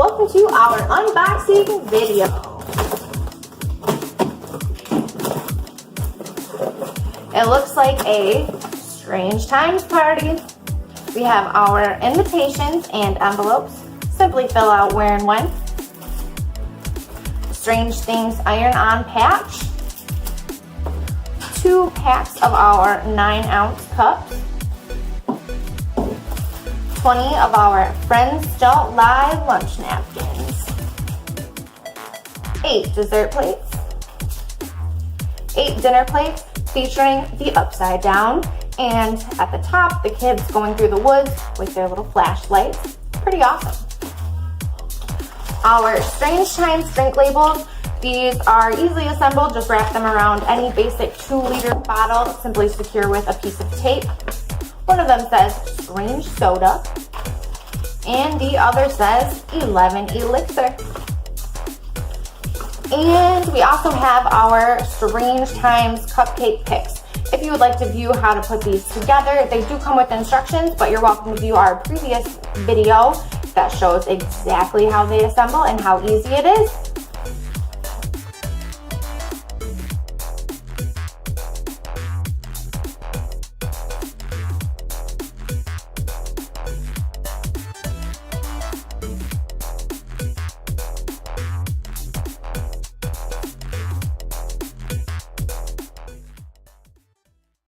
Welcome to our unboxing video. It looks like a Strange Times party. We have our invitations and envelopes. Simply fill out where and when. Strange Things iron-on patch. 2 packs of our 9-ounce cups. 20 of our Friends Don't Lie lunch napkins. 8 dessert plates. 8 dinner plates featuring the upside down. And at the top, the kids going through the woods with their little flashlights. Pretty awesome. Our Strange Times drink labels. These are easily assembled. Just wrap them around any basic 2-liter bottle. Simply secure with a piece of tape. One of them says Strange Soda. And the other says 11 Elixir. And we also have our Strange Times cupcake picks. If you would like to view how to put these together, they do come with instructions, but you're welcome to view our previous video that shows exactly how they assemble and how easy it is.